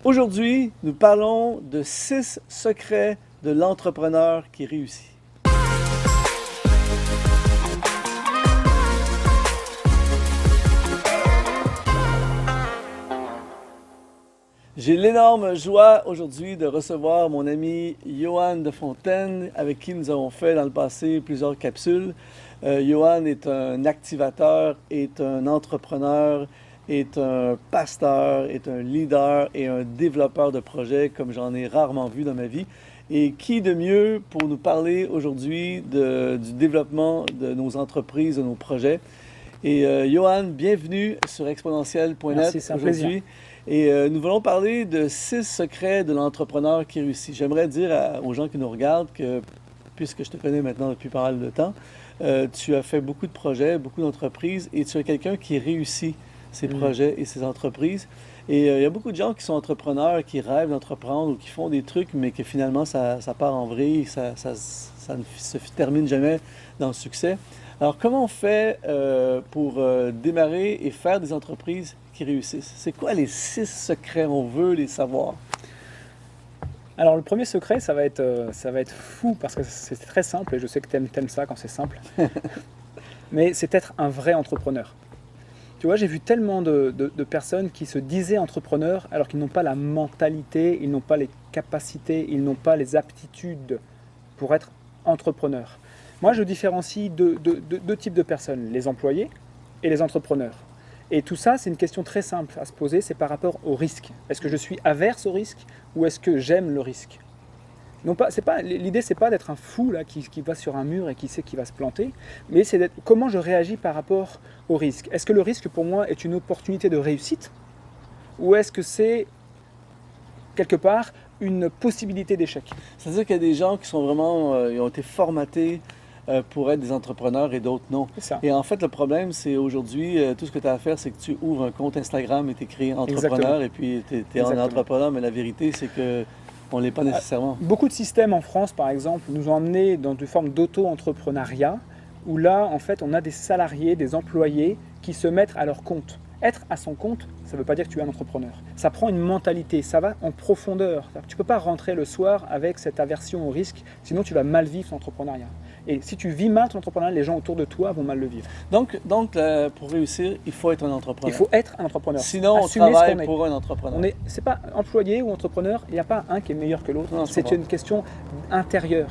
Aujourd'hui, nous parlons de 6 secrets de l'entrepreneur qui réussit. J'ai l'énorme joie aujourd'hui de recevoir mon ami Johan Defontaine, avec qui nous avons fait dans le passé plusieurs capsules. Johan est un activateur, est un entrepreneur, est un pasteur, est un leader et un développeur de projets comme j'en ai rarement vu dans ma vie. Et qui de mieux pour nous parler aujourd'hui du développement de nos entreprises, de nos projets. Et Johan, bienvenue sur exponentiel.net aujourd'hui. Et nous voulons parler de 6 secrets de l'entrepreneur qui réussit. J'aimerais dire aux gens qui nous regardent que, puisque je te connais maintenant depuis pas mal de temps, tu as fait beaucoup de projets, beaucoup d'entreprises et tu es quelqu'un qui réussit ses projets et ses entreprises. Et il y a beaucoup de gens qui sont entrepreneurs, qui rêvent d'entreprendre ou qui font des trucs, mais que finalement ça part en vrille, ça ne se termine jamais dans le succès. Alors, comment on fait pour démarrer et faire des entreprises qui réussissent? C'est quoi les 6 secrets? On veut les savoir. Alors, le premier secret, ça va être fou parce que c'est très simple et je sais que tu aimes ça quand c'est simple. Mais c'est être un vrai entrepreneur. Tu vois, j'ai vu tellement de personnes qui se disaient entrepreneurs alors qu'ils n'ont pas la mentalité, ils n'ont pas les capacités, ils n'ont pas les aptitudes pour être entrepreneurs. Moi, je différencie deux types de personnes, les employés et les entrepreneurs. Et tout ça, c'est une question très simple à se poser, c'est par rapport au risque. Est-ce que je suis averse au risque ou est-ce que j'aime le risque? L'idée, c'est pas d'être un fou là, qui va sur un mur et qui sait qu'il va se planter, mais c'est comment je réagis par rapport au risque. Est-ce que le risque, pour moi, est une opportunité de réussite ou est-ce que c'est, quelque part, une possibilité d'échec? C'est-à-dire qu'il y a des gens qui sont vraiment, ils ont été formatés pour être des entrepreneurs et d'autres non. C'est ça. Et en fait, le problème, c'est aujourd'hui, tout ce que tu as à faire, c'est que tu ouvres un compte Instagram et tu écris entrepreneur. Exactement. Et puis tu es un entrepreneur, mais la vérité, c'est que on ne l'est pas nécessairement. Beaucoup de systèmes en France, par exemple, nous ont emmenés dans une forme d'auto-entrepreneuriat où là, en fait, on a des salariés, des employés qui se mettent à leur compte. Être à son compte, ça ne veut pas dire que tu es un entrepreneur. Ça prend une mentalité, ça va en profondeur. Tu ne peux pas rentrer le soir avec cette aversion au risque, sinon tu vas mal vivre ton entrepreneuriat. Et si tu vis mal ton entrepreneuriat, les gens autour de toi vont mal le vivre. Donc pour réussir, il faut être un entrepreneur. Il faut être un entrepreneur. Sinon, on travaille pour un entrepreneur. C'est pas employé ou entrepreneur, il n'y a pas un qui est meilleur que l'autre. C'est une question intérieure.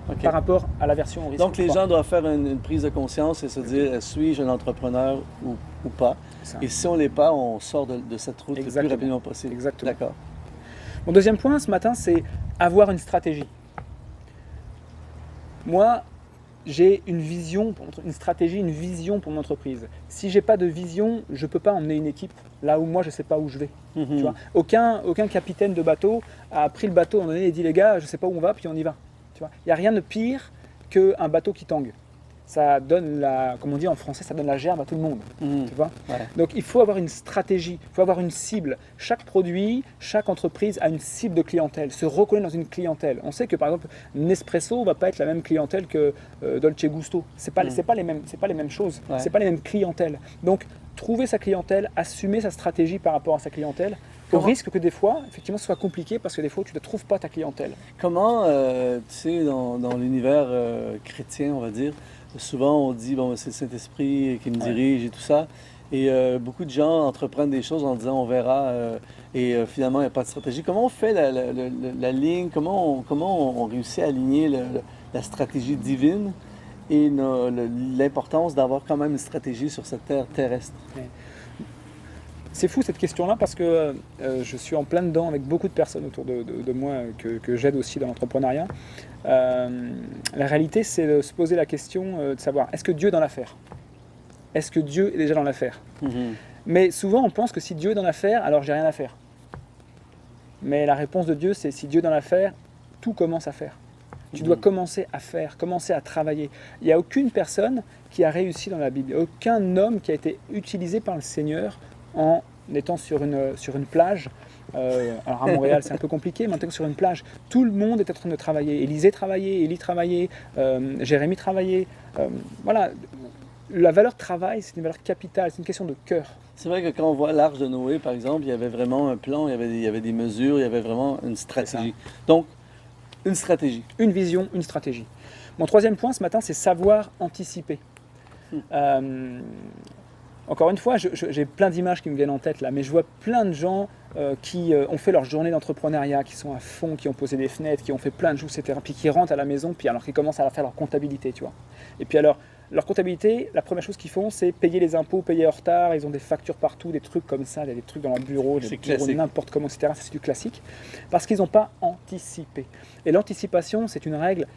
Okay. Par rapport à l'aversion au risque. Donc, les gens doivent faire une prise de conscience et se dire, suis-je un entrepreneur ou pas? Et si on ne l'est pas, on sort de cette route le plus rapidement possible. Exactement. D'accord. Mon deuxième point ce matin, c'est avoir une stratégie. Moi, j'ai une vision, une stratégie, une vision pour mon entreprise. Si je n'ai pas de vision, je ne peux pas emmener une équipe là où moi, je ne sais pas où je vais. Tu vois, aucun capitaine de bateau a pris le bateau à un moment donné et dit, les gars, je ne sais pas où on va, puis on y va. Il n'y a rien de pire qu'un bateau qui tangue. Ça donne comme on dit en français, ça donne la gerbe à tout le monde. Tu vois. Donc il faut avoir une stratégie, il faut avoir une cible. Chaque produit, chaque entreprise a une cible de clientèle, se reconnaît dans une clientèle. On sait que par exemple, Nespresso ne va pas être la même clientèle que Dolce Gusto. C'est pas les mêmes choses, c'est pas les mêmes clientèles. Donc trouver sa clientèle, assumer sa stratégie par rapport à sa clientèle, au risque que des fois, effectivement, ce soit compliqué parce que des fois, tu ne trouves pas ta clientèle. Comment, tu sais, dans l'univers chrétien, on va dire, souvent on dit, bon, c'est le Saint-Esprit qui me dirige et tout ça. Et beaucoup de gens entreprennent des choses en disant, on verra, et finalement, il n'y a pas de stratégie. Comment on fait la ligne, comment on réussit à aligner la stratégie divine et l'importance d'avoir quand même une stratégie sur cette terre terrestre? C'est fou cette question-là parce que je suis en plein dedans avec beaucoup de personnes autour de moi que j'aide aussi dans l'entrepreneuriat. La réalité, c'est de se poser la question de savoir, est-ce que Dieu est dans l'affaire? Est-ce que Dieu est déjà dans l'affaire? Mais souvent, on pense que si Dieu est dans l'affaire, alors j'ai rien à faire. Mais la réponse de Dieu, c'est si Dieu est dans l'affaire, tout commence à faire. Tu dois commencer à faire, commencer à travailler. Il n'y a aucune personne qui a réussi dans la Bible. Il n'y a aucun homme qui a été utilisé par le Seigneur en étant sur une plage. Alors à Montréal, c'est un peu compliqué, mais en étant sur une plage, tout le monde est en train de travailler. Élisée travaillait, Élie travaillait, Jérémie travaillait. Voilà. La valeur travail, c'est une valeur capitale, c'est une question de cœur. C'est vrai que quand on voit l'Arche de Noé, par exemple, il y avait vraiment un plan, il y avait des mesures, il y avait vraiment une stratégie. Donc, une stratégie. Une vision, une stratégie. Mon troisième point ce matin, c'est savoir anticiper. Encore une fois, j'ai plein d'images qui me viennent en tête là, mais je vois plein de gens qui ont fait leur journée d'entrepreneuriat, qui sont à fond, qui ont posé des fenêtres, qui ont fait plein de choses, etc. Puis qui rentrent à la maison, puis alors qu'ils commencent à faire leur comptabilité, tu vois. Et puis alors, leur comptabilité, la première chose qu'ils font, c'est payer les impôts, payer en retard. Ils ont des factures partout, des trucs comme ça, des trucs dans leur bureau, des bureaux n'importe comment, etc. Ça, c'est du classique. Parce qu'ils n'ont pas anticipé. Et l'anticipation, c'est une règle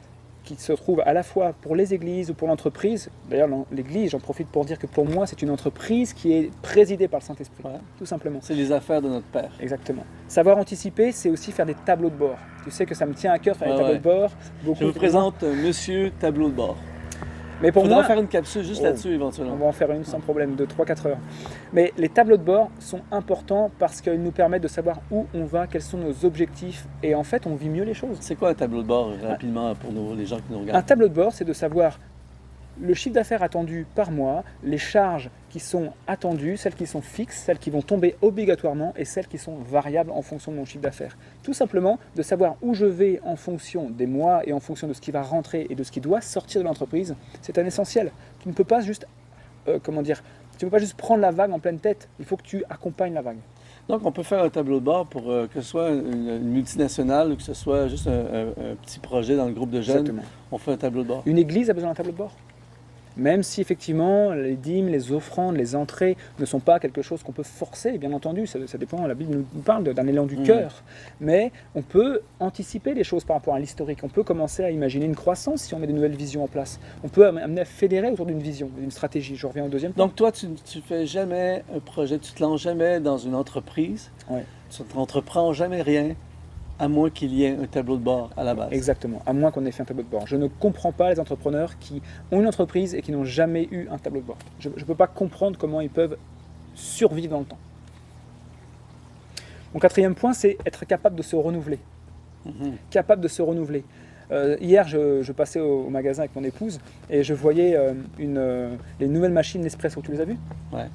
qui se trouve à la fois pour les églises ou pour l'entreprise. D'ailleurs, l'église, j'en profite pour dire que pour moi, c'est une entreprise qui est présidée par le Saint-Esprit, tout simplement. C'est les affaires de notre Père. Exactement. Savoir anticiper, c'est aussi faire des tableaux de bord. Tu sais que ça me tient à cœur faire des tableaux de bord. Je vous présente Monsieur Tableau de bord. Mais pour moi, faire une capsule juste là-dessus éventuellement. On va en faire une sans problème, de 3-4 heures. Mais les tableaux de bord sont importants parce qu'ils nous permettent de savoir où on va, quels sont nos objectifs. Et en fait, on vit mieux les choses. C'est quoi un tableau de bord, rapidement, pour les gens qui nous regardent? Un tableau de bord, c'est de savoir le chiffre d'affaires attendu par mois, les charges qui sont attendues, celles qui sont fixes, celles qui vont tomber obligatoirement et celles qui sont variables en fonction de mon chiffre d'affaires. Tout simplement de savoir où je vais en fonction des mois et en fonction de ce qui va rentrer et de ce qui doit sortir de l'entreprise, c'est un essentiel. Tu ne peux pas juste, tu ne peux pas juste prendre la vague en pleine tête, il faut que tu accompagnes la vague. Donc, on peut faire un tableau de bord pour que ce soit une multinationale ou que ce soit juste un petit projet dans le groupe de jeunes. Exactement. On fait un tableau de bord. Une église a besoin d'un tableau de bord. Même si effectivement les dîmes, les offrandes, les entrées ne sont pas quelque chose qu'on peut forcer, bien entendu, ça dépend, la Bible nous parle d'un élan du cœur, mais on peut anticiper les choses par rapport à l'historique, on peut commencer à imaginer une croissance si on met de nouvelles visions en place, on peut amener à fédérer autour d'une vision, d'une stratégie. Je reviens au deuxième point. Donc toi, tu fais jamais un projet, tu te lances jamais dans une entreprise, tu n'entreprends jamais rien, à moins qu'il y ait un tableau de bord à la base. Exactement, à moins qu'on ait fait un tableau de bord. Je ne comprends pas les entrepreneurs qui ont une entreprise et qui n'ont jamais eu un tableau de bord. Je ne peux pas comprendre comment ils peuvent survivre dans le temps. Mon quatrième point, c'est être capable de se renouveler. Capable de se renouveler. Hier, je passais au magasin avec mon épouse et je voyais les nouvelles machines Nespresso. Tu les as vues? Ouais.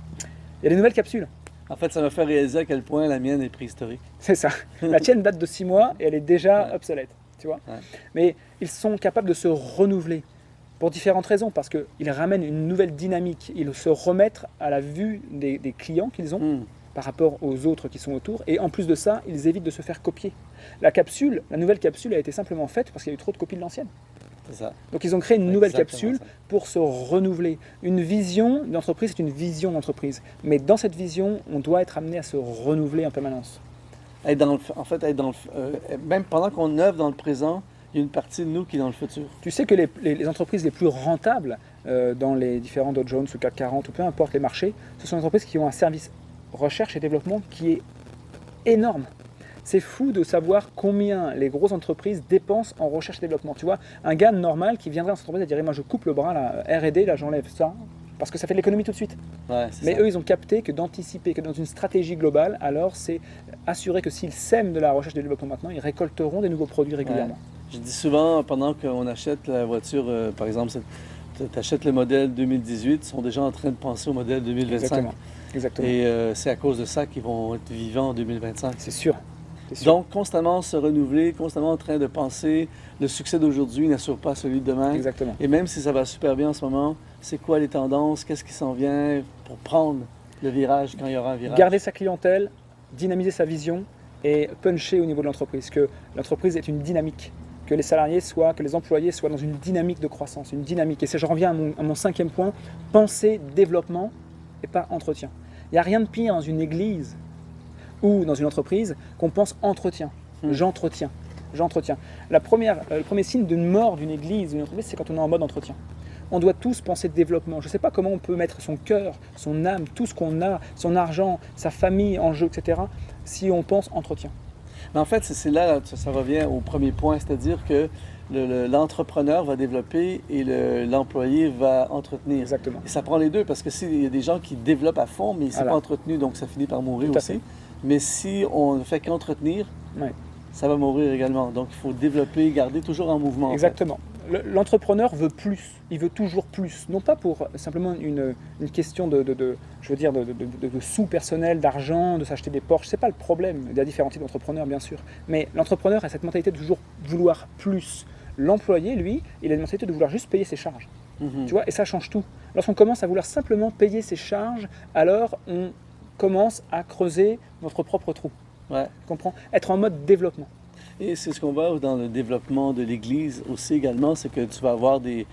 Il y a des nouvelles capsules. En fait, ça m'a fait réaliser à quel point la mienne est préhistorique. C'est ça. La tienne date de 6 mois et elle est déjà obsolète. Tu vois. Ouais. Mais ils sont capables de se renouveler pour différentes raisons, parce qu'ils ramènent une nouvelle dynamique. Ils se remettent à la vue des clients qu'ils ont par rapport aux autres qui sont autour. Et en plus de ça, ils évitent de se faire copier. La nouvelle capsule a été simplement faite parce qu'il y a eu trop de copies de l'ancienne. C'est ça. Donc ils ont créé une nouvelle Exactement capsule pour se renouveler. Une vision d'entreprise, c'est une vision d'entreprise. Mais dans cette vision, on doit être amené à se renouveler en permanence. Même pendant qu'on œuvre dans le présent, il y a une partie de nous qui est dans le futur. Tu sais que les entreprises les plus rentables dans les différents Dow Jones ou CAC 40 ou peu importe les marchés, ce sont les entreprises qui ont un service recherche et développement qui est énorme. C'est fou de savoir combien les grosses entreprises dépensent en recherche et développement. Tu vois, un gars normal qui viendrait dans cette entreprise et dirait « moi je coupe le bras, là, R&D, là j'enlève ça », parce que ça fait de l'économie tout de suite. Ouais, mais eux, ils ont capté que d'anticiper, que dans une stratégie globale, alors c'est assurer que s'ils sèment de la recherche et développement maintenant, ils récolteront des nouveaux produits régulièrement. Ouais. Je dis souvent, pendant qu'on achète la voiture, par exemple, tu achètes le modèle 2018, ils sont déjà en train de penser au modèle 2025. Exactement. Et c'est à cause de ça qu'ils vont être vivants en 2025. C'est sûr. Donc, constamment se renouveler, constamment en train de penser, le succès d'aujourd'hui n'assure pas celui de demain. Exactement. Et même si ça va super bien en ce moment, c'est quoi les tendances, qu'est-ce qui s'en vient pour prendre le virage quand il y aura un virage? Garder sa clientèle, dynamiser sa vision et puncher au niveau de l'entreprise, que l'entreprise est une dynamique, que les salariés que les employés soient dans une dynamique de croissance, une dynamique. Et je reviens à mon cinquième point, penser développement et pas entretien. Il n'y a rien de pire dans une église ou dans une entreprise qu'on pense entretien. J'entretiens. Le premier signe d'une mort d'une église ou d'une entreprise, c'est quand on est en mode entretien. On doit tous penser développement. Je ne sais pas comment on peut mettre son cœur, son âme, tout ce qu'on a, son argent, sa famille en jeu, etc., si on pense entretien. Mais en fait, c'est là, ça revient au premier point, c'est-à-dire que l'entrepreneur va développer et l'employé va entretenir. Exactement. Et ça prend les deux, parce que s'il y a des gens qui développent à fond, mais ils ne sont pas entretenus, donc ça finit par mourir aussi. Mais si on ne fait qu'entretenir, ça va mourir également. Donc il faut développer, garder toujours en mouvement. Exactement. L'entrepreneur veut plus, il veut toujours plus. Non pas pour simplement une question je veux dire, de sous personnel, d'argent, de s'acheter des Porsche. C'est pas le problème. Il y a différents types d'entrepreneurs, bien sûr. Mais l'entrepreneur a cette mentalité de toujours vouloir plus. L'employé, lui, il a une mentalité de vouloir juste payer ses charges. Mhm. Tu vois, et ça change tout. Lorsqu'on commence à vouloir simplement payer ses charges, alors on commence à creuser notre propre trou. Ouais. Tu comprends? Être en mode développement. Et c'est ce qu'on voit dans le développement de l'Église aussi également, c'est que tu vas avoir des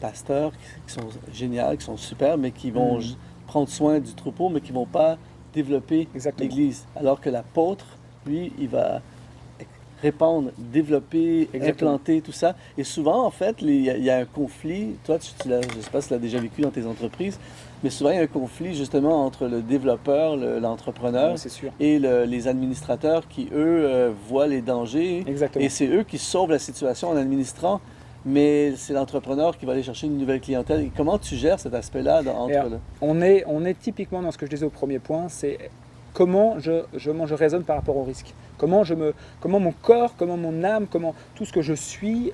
pasteurs qui sont géniaux, qui sont super, mais qui vont prendre soin du troupeau, mais qui ne vont pas développer Exactement. l'Église. Alors que l'apôtre, lui, il va répandre, développer, Exactement. implanter, tout ça. Et souvent, en fait, il y a un conflit. Toi, je ne sais pas si tu l'as déjà vécu dans tes entreprises, mais souvent, il y a un conflit justement entre le développeur, l'entrepreneur, Ouais, c'est sûr. et les administrateurs qui, eux, voient les dangers. Exactement. Et c'est eux qui sauvent la situation en administrant, mais c'est l'entrepreneur qui va aller chercher une nouvelle clientèle. Et comment tu gères cet aspect-là On est typiquement dans ce que je disais au premier point, c'est comment je raisonne par rapport au risque. Comment mon corps, comment mon âme, comment tout ce que je suis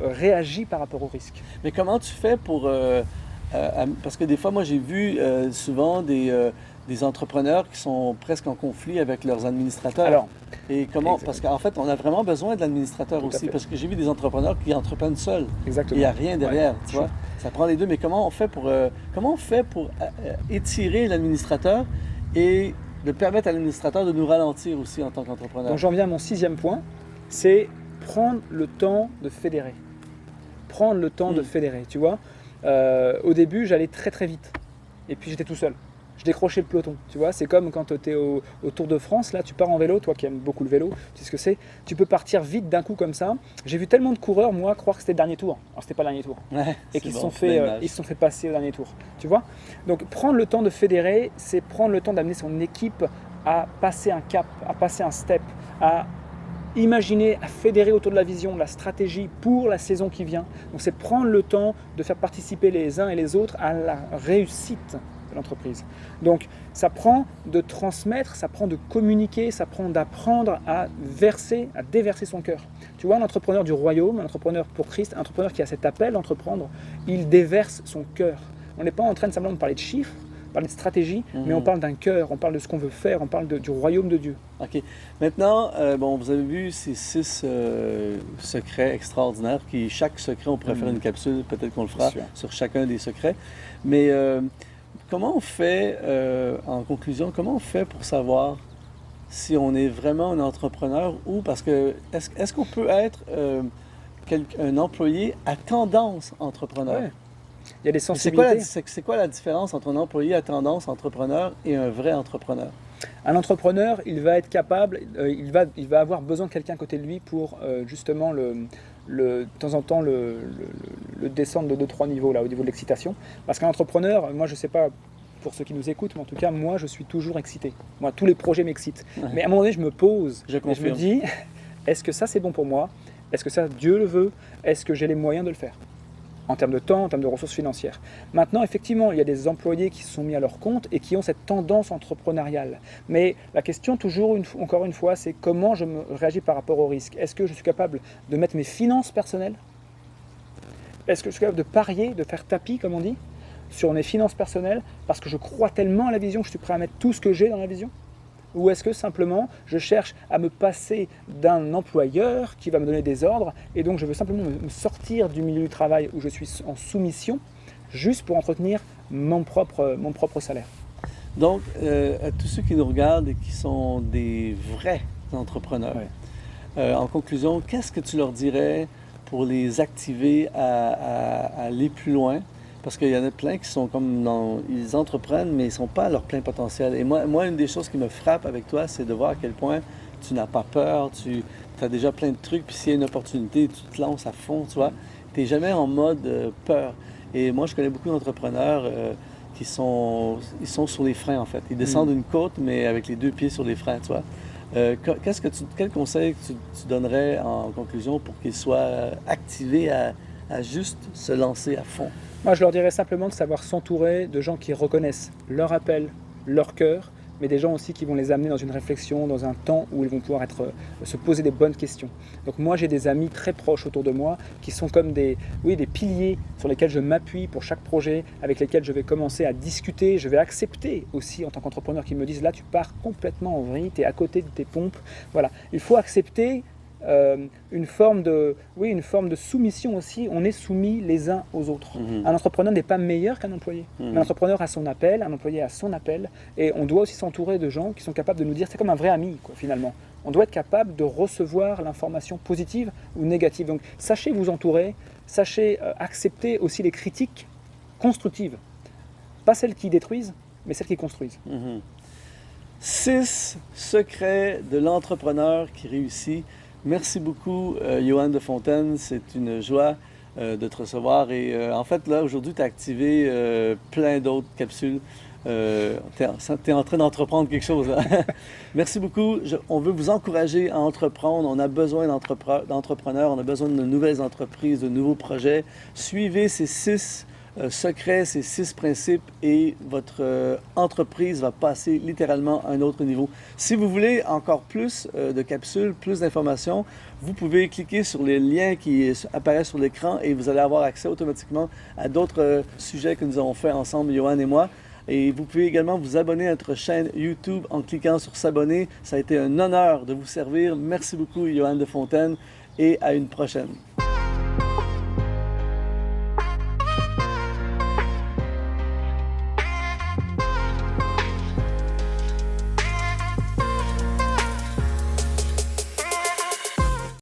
réagit par rapport au risque. Mais comment tu fais pour... parce que des fois, moi, j'ai vu souvent des entrepreneurs qui sont presque en conflit avec leurs administrateurs. Alors, et comment... Parce qu'en fait, on a vraiment besoin de l'administrateur Tout à aussi. fait. Parce que j'ai vu des entrepreneurs qui entreprennent seuls. exactement. Il n'y a rien derrière, Ouais. tu vois. Ça prend les deux. Mais comment on fait pour étirer l'administrateur et de permettre à l'administrateur de nous ralentir aussi en tant qu'entrepreneur? Donc j'en viens à mon 6e point, c'est prendre le temps de fédérer. Prendre le temps de fédérer, tu vois. Au début, j'allais très très vite. Et puis j'étais tout seul. Je décrochais le peloton, tu vois. C'est comme quand tu es au Tour de France, là, tu pars en vélo, toi qui aimes beaucoup le vélo, tu sais ce que c'est. Tu peux partir vite d'un coup comme ça. J'ai vu tellement de coureurs, moi, croire que c'était le dernier tour. Alors c'était pas le dernier tour. Ouais, Et qu'ils bon, se sont c'est l'image. ils se sont fait passer au dernier tour, tu vois. Donc prendre le temps de fédérer, c'est prendre le temps d'amener son équipe à passer un cap, à passer un step, à imaginer, à fédérer autour de la vision, de la stratégie pour la saison qui vient. Donc c'est prendre le temps de faire participer les uns et les autres à la réussite de l'entreprise. Donc ça prend de transmettre, ça prend de communiquer, ça prend d'apprendre à verser, à déverser son cœur. Tu vois, un entrepreneur du royaume, un entrepreneur pour Christ, un entrepreneur qui a cet appel d'entreprendre, il déverse son cœur. On n'est pas en train de simplement de parler de chiffres, parler de stratégie, mais on parle d'un cœur, on parle de ce qu'on veut faire, on parle du royaume de Dieu. OK. Maintenant, bon, vous avez vu ces 6 secrets extraordinaires qui, chaque secret, on pourrait faire une capsule, peut-être qu'on le fera Sûr. sur chacun des secrets. Mais comment on fait, en conclusion, comment on fait pour savoir si on est vraiment un entrepreneur ou parce que est-ce qu'on peut être un employé à tendance entrepreneur? Ouais. Il y a des C'est sensibilités. c'est quoi la différence entre un employé à tendance entrepreneur et un vrai entrepreneur? Un entrepreneur, il va être capable, il va avoir besoin de quelqu'un à côté de lui pour justement de temps en temps le descendre de 2-3 niveaux là, au niveau de l'excitation. Parce qu'un entrepreneur, moi je ne sais pas pour ceux qui nous écoutent, mais en tout cas moi je suis toujours excité. Moi tous les projets m'excitent. Ouais. Mais à un moment donné je me pose, Je et je me confirme. dis, est-ce que ça c'est bon pour moi? Est-ce que ça Dieu le veut? Est-ce que j'ai les moyens de le faire? En termes de temps, en termes de ressources financières. Maintenant, effectivement, il y a des employés qui se sont mis à leur compte et qui ont cette tendance entrepreneuriale. Mais la question, encore une fois, c'est comment je me réagis par rapport au risque. Est-ce que je suis capable de mettre mes finances personnelles? Est-ce que je suis capable de parier, de faire tapis, comme on dit, sur mes finances personnelles, parce que je crois tellement à la vision que je suis prêt à mettre tout ce que j'ai dans la vision? Ou est-ce que simplement je cherche à me passer d'un employeur qui va me donner des ordres et donc je veux simplement me sortir du milieu du travail où je suis en soumission juste pour entretenir mon propre salaire? Donc, à tous ceux qui nous regardent et qui sont des vrais entrepreneurs, en conclusion, qu'est-ce que tu leur dirais pour les activer à aller plus loin? Parce qu'il y en a plein qui sont ils entreprennent, mais ils ne sont pas à leur plein potentiel. Et moi, une des choses qui me frappe avec toi, c'est de voir à quel point tu n'as pas peur, tu as déjà plein de trucs, puis s'il y a une opportunité, tu te lances à fond, tu vois. Tu n'es jamais en mode peur. Et moi, je connais beaucoup d'entrepreneurs ils sont sur les freins, en fait. Ils descendent une côte, mais avec les 2 pieds sur les freins, tu vois. Quel conseil tu donnerais en conclusion pour qu'ils soient activés à juste se lancer à fond? Moi, je leur dirais simplement de savoir s'entourer de gens qui reconnaissent leur appel, leur cœur, mais des gens aussi qui vont les amener dans une réflexion, dans un temps où ils vont pouvoir se poser des bonnes questions. Donc moi j'ai des amis très proches autour de moi qui sont comme des piliers sur lesquels je m'appuie pour chaque projet, avec lesquels je vais commencer à discuter, je vais accepter aussi en tant qu'entrepreneur qu'ils me disent là tu pars complètement en vrille, tu es à côté de tes pompes. Voilà, il faut accepter une forme de soumission aussi. On est soumis les uns aux autres. Un entrepreneur n'est pas meilleur qu'un employé. Un entrepreneur a son appel, un employé a son appel, et on doit aussi s'entourer de gens qui sont capables de nous dire, c'est comme un vrai ami quoi, finalement. On doit être capable de recevoir l'information positive ou négative. Donc sachez vous entourer, sachez accepter aussi les critiques constructives. Pas celles qui détruisent, mais celles qui construisent. 6 secrets de l'entrepreneur qui réussit. Merci beaucoup, Johan de Fontaine. C'est une joie de te recevoir. Et en fait, là, aujourd'hui, tu as activé plein d'autres capsules. Tu es en train d'entreprendre quelque chose. Hein? Merci beaucoup. On veut vous encourager à entreprendre. On a besoin d'entrepreneurs. On a besoin de nouvelles entreprises, de nouveaux projets. Suivez ces 6 secrets, ces 6 principes et votre entreprise va passer littéralement à un autre niveau. Si vous voulez encore plus de capsules, plus d'informations, vous pouvez cliquer sur les liens qui apparaissent sur l'écran et vous allez avoir accès automatiquement à d'autres sujets que nous avons fait ensemble, Johan et moi. Et vous pouvez également vous abonner à notre chaîne YouTube en cliquant sur s'abonner. Ça a été un honneur de vous servir. Merci beaucoup, Johan de Fontaine, et à une prochaine.